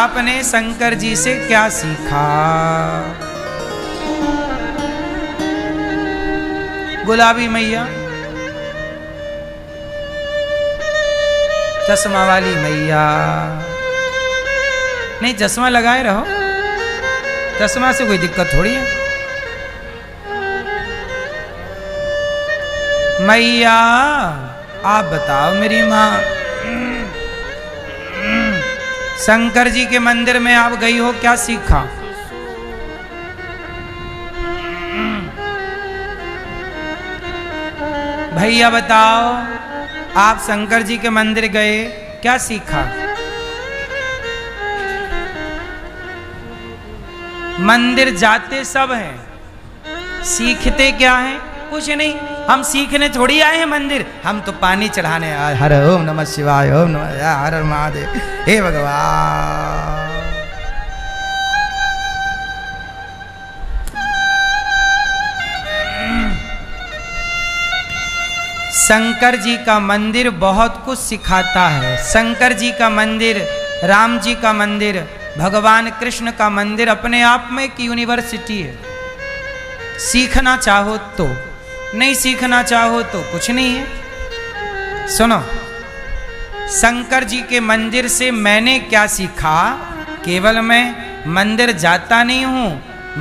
आपने शंकर जी से क्या सीखा? गुलाबी मैया, चश्मा वाली मैया, नहीं चश्मा लगाए रहो, चश्मा से कोई दिक्कत थोड़ी है। मैया आप बताओ मेरी माँ, शंकर जी के मंदिर में आप गई हो, क्या सीखा? भैया बताओ, आप शंकर जी के मंदिर गए, क्या सीखा? मंदिर जाते सब हैं, सीखते क्या हैं? कुछ नहीं। हम सीखने थोड़ी आए हैं मंदिर, हम तो पानी चढ़ाने आए। हर ओम नमः शिवाय, ओम नमः हर हर महादेव, हे भगवान। शंकर जी का मंदिर बहुत कुछ सिखाता है। शंकर जी का मंदिर, राम जी का मंदिर, भगवान कृष्ण का मंदिर अपने आप में एक यूनिवर्सिटी है। सीखना चाहो तो, नहीं सीखना चाहो तो कुछ नहीं है। सुनो, शंकर जी के मंदिर से मैंने क्या सीखा? केवल मैं मंदिर जाता नहीं हूं,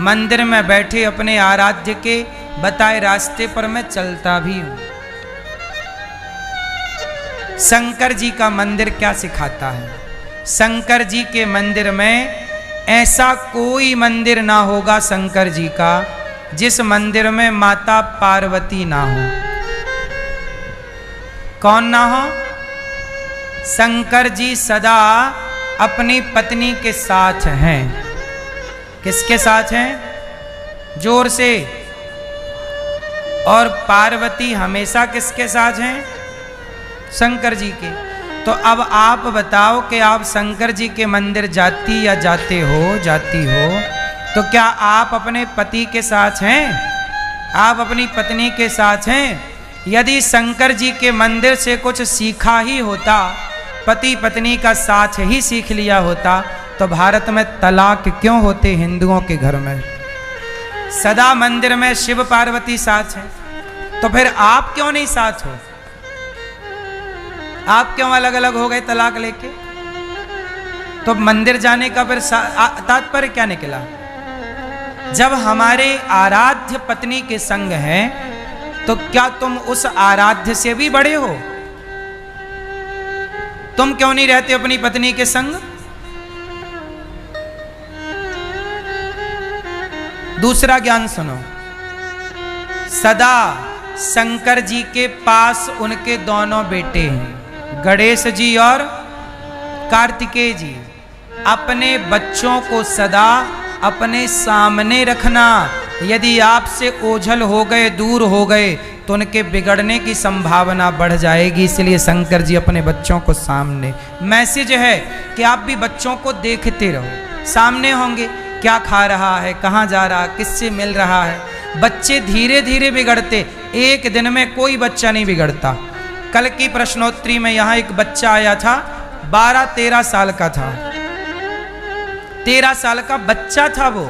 मंदिर में बैठे अपने आराध्य के बताए रास्ते पर मैं चलता भी हूं। शंकर जी का मंदिर क्या सिखाता है? शंकर जी के मंदिर में ऐसा कोई मंदिर ना होगा शंकर जी का जिस मंदिर में माता पार्वती ना हो। कौन ना हो? शंकर जी सदा अपनी पत्नी के साथ हैं। किसके साथ हैं? जोर से। और पार्वती हमेशा किसके साथ हैं? शंकर जी के। तो अब आप बताओ कि आप शंकर जी के मंदिर जाती या जाते हो, जाती हो, तो क्या आप अपने पति के साथ हैं? आप अपनी पत्नी के साथ हैं? यदि शंकर जी के मंदिर से कुछ सीखा ही होता, पति पत्नी का साथ ही सीख लिया होता, तो भारत में तलाक क्यों होते हिंदुओं के घर में? सदा मंदिर में शिव पार्वती साथ हैं, तो फिर आप क्यों नहीं साथ हो? आप क्यों अलग अलग हो गए तलाक लेके? तो मंदिर जाने का फिर तात्पर्य क्या निकला? जब हमारे आराध्य पत्नी के संग हैं, तो क्या तुम उस आराध्य से भी बड़े हो? तुम क्यों नहीं रहते अपनी पत्नी के संग? दूसरा ज्ञान सुनो। सदा शंकर जी के पास उनके दोनों बेटे हैं, गणेश जी और कार्तिकेय जी। अपने बच्चों को सदा अपने सामने रखना। यदि आपसे ओझल हो गए, दूर हो गए, तो उनके बिगड़ने की संभावना बढ़ जाएगी। इसलिए शंकर जी अपने बच्चों को सामने। मैसेज है कि आप भी बच्चों को देखते रहो, सामने होंगे, क्या खा रहा है, कहाँ जा रहा, किससे मिल रहा है। बच्चे धीरे धीरे बिगड़ते, एक दिन में कोई बच्चा नहीं बिगड़ता। कल की प्रश्नोत्तरी में यहाँ एक बच्चा आया था, 12-13 साल का था, 13 साल का बच्चा था वो।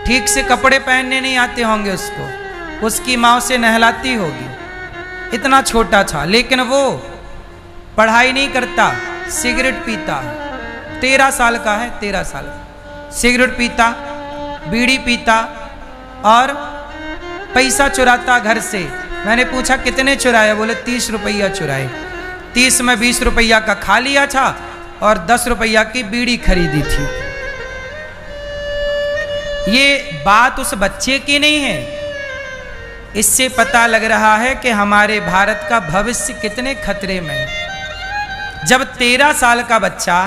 ठीक से कपड़े पहनने नहीं आते होंगे उसको, उसकी माँ से नहलाती होगी, इतना छोटा था। लेकिन वो पढ़ाई नहीं करता, सिगरेट पीता। 13 साल का है, 13 साल। सिगरेट पीता, बीड़ी पीता और पैसा चुराता घर से। मैंने पूछा कितने चुराए? बोले 30 रुपया चुराए। 30 में 20 रुपया का खा लिया था और 10 रुपया की बीड़ी खरीदी थी। ये बात उस बच्चे की नहीं है, इससे पता लग रहा है कि हमारे भारत का भविष्य कितने खतरे में है। जब 13 साल का बच्चा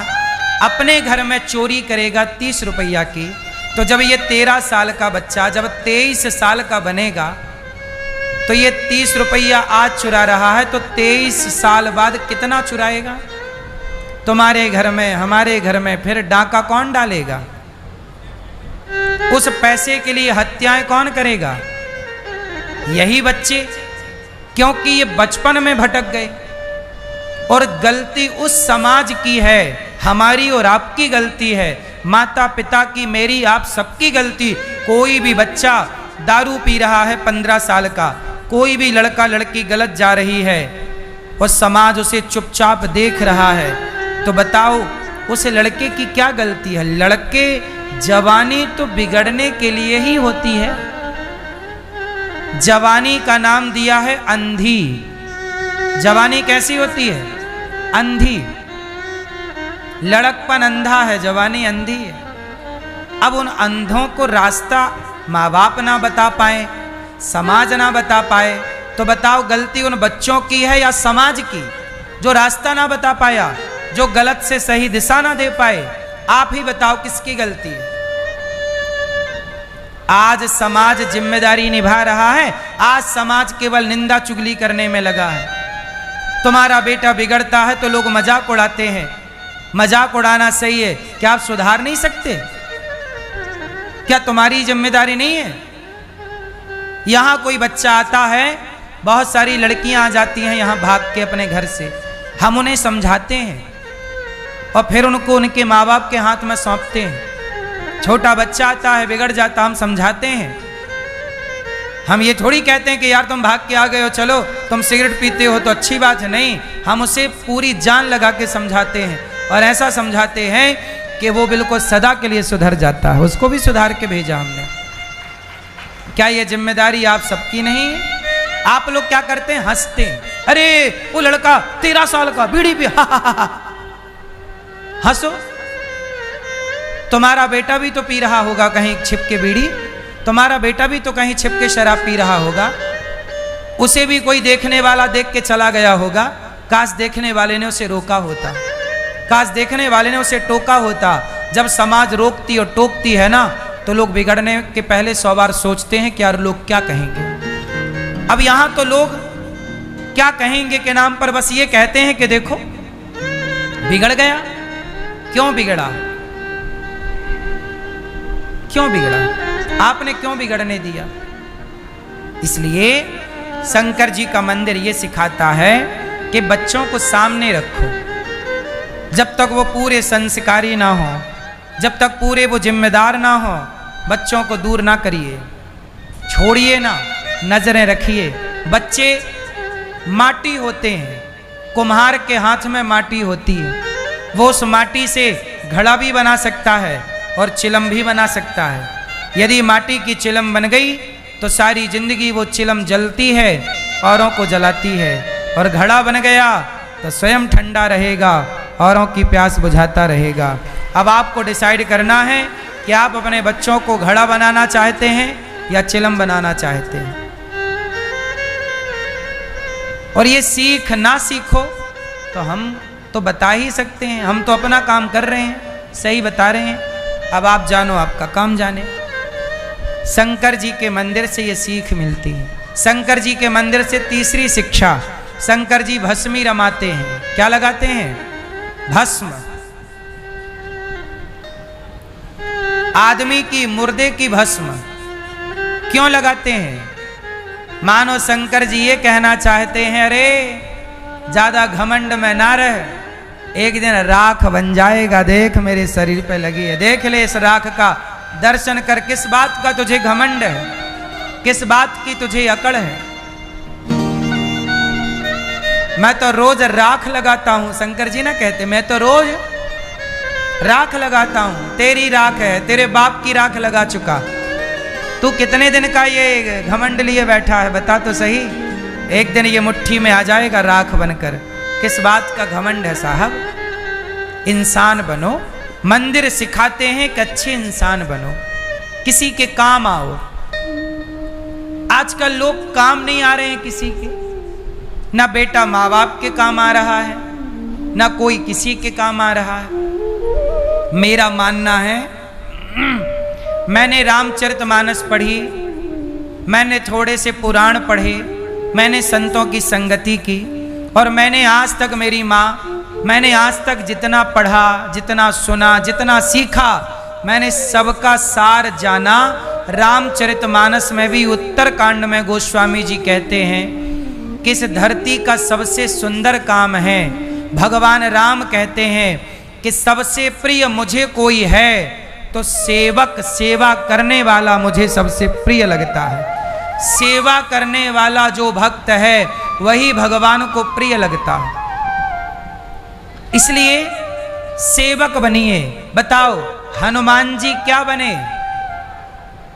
अपने घर में चोरी करेगा 30 रुपया की, तो जब ये 13 साल का बच्चा जब 23 साल का बनेगा, तो ये 30 रुपया आज चुरा रहा है, तो 23 साल बाद कितना चुराएगा? तुम्हारे घर में, हमारे घर में फिर डाका कौन डालेगा? उस पैसे के लिए हत्याएं कौन करेगा? यही बच्चे, क्योंकि ये बचपन में भटक गए। और गलती उस समाज की है, हमारी और आपकी गलती है, माता पिता की, मेरी, आप सबकी गलती। कोई भी बच्चा दारू पी रहा है 15 साल का, कोई भी लड़का लड़की गलत जा रही है और समाज उसे चुपचाप देख रहा है, तो बताओ उस लड़के की क्या गलती है? लड़के जवानी तो बिगड़ने के लिए ही होती है। जवानी का नाम दिया है अंधी। जवानी कैसी होती है? अंधी। लड़कपन अंधा है, जवानी अंधी है। अब उन अंधों को रास्ता माँ बाप ना बता पाए, समाज ना बता पाए, तो बताओ गलती उन बच्चों की है या समाज की, जो रास्ता ना बता पाया, जो गलत से सही दिशा ना दे पाए? आप ही बताओ किसकी गलती है? आज समाज जिम्मेदारी निभा रहा है, आज समाज केवल निंदा चुगली करने में लगा है। तुम्हारा बेटा बिगड़ता है तो लोग मजाक उड़ाते हैं। मजाक उड़ाना सही है, क्या आप सुधार नहीं सकते? क्या तुम्हारी जिम्मेदारी नहीं है? यहां कोई बच्चा आता है, बहुत सारी लड़कियां आ जाती हैं यहां भाग के अपने घर से, हम उन्हें समझाते हैं और फिर उनको उनके माँ बाप के हाथ में सौंपते हैं। छोटा बच्चा आता है, बिगड़ जाता, हम समझाते हैं। हम ये थोड़ी कहते हैं कि यार तुम भाग के आ गए हो, चलो तुम सिगरेट पीते हो तो अच्छी बात है, नहीं, हम उसे पूरी जान लगा के समझाते हैं और ऐसा समझाते हैं कि वो बिल्कुल सदा के लिए सुधर जाता है। उसको भी सुधार के भेजा हमने। क्या ये जिम्मेदारी आप सबकी नहीं है? आप लोग क्या करते हैं? हंसते हैं, अरे वो लड़का 13 साल का बीड़ी पी, हंसो। तुम्हारा बेटा भी तो पी रहा होगा कहीं छिप के बीड़ी, तुम्हारा बेटा भी तो कहीं छिप के शराब पी रहा होगा, उसे भी कोई देखने वाला देख के चला गया होगा। काश देखने वाले ने उसे रोका होता, काश देखने वाले ने उसे टोका होता। जब समाज रोकती और टोकती है ना, तो लोग बिगड़ने के पहले 100 बार सोचते हैं कि यार लोग क्या कहेंगे। अब यहां तो लोग क्या कहेंगे के नाम पर बस ये कहते हैं कि देखो बिगड़ गया। क्यों बिगड़ा? क्यों बिगड़ा? आपने क्यों बिगड़ने दिया? इसलिए शंकर जी का मंदिर ये सिखाता है कि बच्चों को सामने रखो। जब तक वो पूरे संस्कारी ना हो, जब तक पूरे वो जिम्मेदार ना हो, बच्चों को दूर ना करिए, छोड़िए ना, नजरें रखिए। बच्चे माटी होते हैं, कुम्हार के हाथ में माटी होती है, वो उस माटी से घड़ा भी बना सकता है और चिलम भी बना सकता है। यदि माटी की चिलम बन गई तो सारी जिंदगी वो चिलम जलती है, औरों को जलाती है, और घड़ा बन गया तो स्वयं ठंडा रहेगा, औरों की प्यास बुझाता रहेगा। अब आपको डिसाइड करना है कि आप अपने बच्चों को घड़ा बनाना चाहते हैं या चिलम बनाना चाहते हैं। और ये सीख ना सीखो तो हम तो बता ही सकते हैं, हम तो अपना काम कर रहे हैं, सही बता रहे हैं। अब आप जानो, आपका काम जाने। शंकर जी के मंदिर से ये सीख मिलती है। शंकर जी के मंदिर से तीसरी शिक्षा, शंकर जी भस्मी रमाते हैं। क्या लगाते हैं? भस्म। आदमी की, मुर्दे की भस्म क्यों लगाते हैं? मानो शंकर जी ये कहना चाहते हैं, अरे ज्यादा घमंड में ना रह, एक दिन राख बन जाएगा, देख मेरे शरीर पे लगी है, देख ले इस राख का दर्शन कर। किस बात का तुझे घमंड है? किस बात की तुझे अकड़ है? मैं तो रोज राख लगाता हूं, शंकर जी ना कहते, मैं तो रोज राख लगाता हूं। तेरी राख है, तेरे बाप की राख लगा चुका। तू कितने दिन का ये घमंड लिए बैठा है, बता तो सही। एक दिन ये मुट्ठी में आ जाएगा राख बनकर। किस बात का घमंड है साहब? इंसान बनो। मंदिर सिखाते हैं कि अच्छे इंसान बनो, किसी के काम आओ। आजकल लोग काम नहीं आ रहे हैं किसी के, ना बेटा माँ बाप के काम आ रहा है, ना कोई किसी के काम आ रहा है। मेरा मानना है, मैंने रामचरितमानस पढ़ी, मैंने थोड़े से पुराण पढ़े, मैंने संतों की संगति की, और मैंने आज तक, मेरी माँ, मैंने आज तक जितना पढ़ा, जितना सुना, जितना सीखा, मैंने सबका सार जाना। रामचरितमानस में भी उत्तरकांड में गोस्वामी जी कहते हैं कि इस धरती का सबसे सुंदर काम है भगवान राम कहते हैं कि सबसे प्रिय मुझे कोई है तो सेवक, सेवा करने वाला मुझे सबसे प्रिय लगता है। सेवा करने वाला जो भक्त है वही भगवान को प्रिय लगता है। इसलिए सेवक बनिए। बताओ हनुमान जी क्या बने,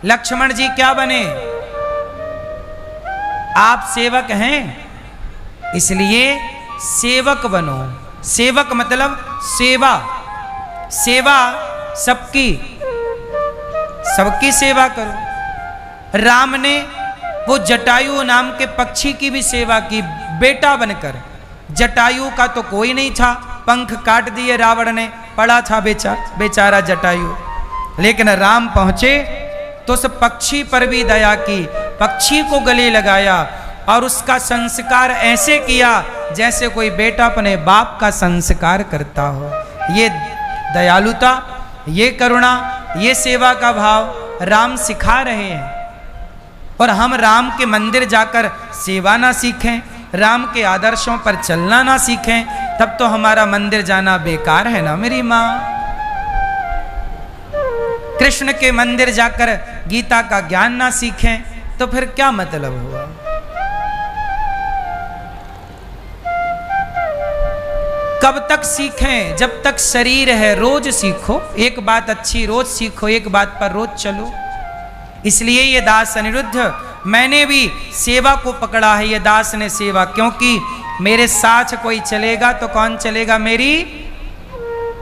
लक्ष्मण जी क्या बने? आप सेवक हैं, इसलिए सेवक बनो। सेवक मतलब सेवा, सेवा सबकी, सबकी सेवा करो। राम ने वो जटायु नाम के पक्षी की भी सेवा की बेटा बनकर। जटायु का तो कोई नहीं था, पंख काट दिए रावण ने, पड़ा था बेचारा जटायु। लेकिन राम पहुंचे तो उस पक्षी पर भी दया की, पक्षी को गले लगाया और उसका संस्कार ऐसे किया जैसे कोई बेटा अपने बाप का संस्कार करता हो। ये दयालुता, ये करुणा, ये सेवा का भाव राम सिखा रहे हैं। और हम राम के मंदिर जाकर सेवा ना सीखें, राम के आदर्शों पर चलना ना सीखें, तब तो हमारा मंदिर जाना बेकार है ना मेरी माँ। कृष्ण के मंदिर जाकर गीता का ज्ञान ना सीखें तो फिर क्या मतलब हुआ? कब तक सीखें? जब तक शरीर है रोज सीखो, एक बात अच्छी रोज सीखो, एक बात पर रोज चलो। इसलिए ये दास अनिरुद्ध, मैंने भी सेवा को पकड़ा है। ये दास ने सेवा, क्योंकि मेरे साथ कोई चलेगा तो कौन चलेगा? मेरी,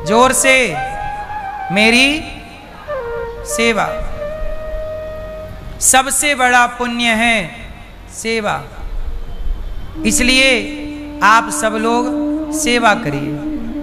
जोर से, मेरी सेवा। सबसे बड़ा पुण्य है सेवा। इसलिए आप सब लोग सेवा करिए,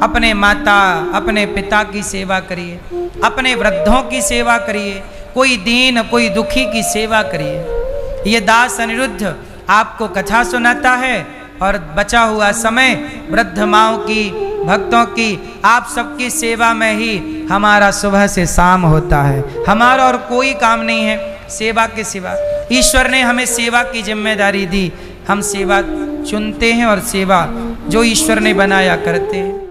अपने माता अपने पिता की सेवा करिए, अपने वृद्धों की सेवा करिए, कोई दीन कोई दुखी की सेवा करिए। ये दास अनिरुद्ध आपको कथा सुनाता है और बचा हुआ समय वृद्ध माओं की, भक्तों की, आप सबकी सेवा में ही हमारा सुबह से शाम होता है। हमारा और कोई काम नहीं है सेवा के सिवा। ईश्वर ने हमें सेवा की जिम्मेदारी दी, हम सेवा चुनते हैं और सेवा जो ईश्वर ने बनाया करते हैं।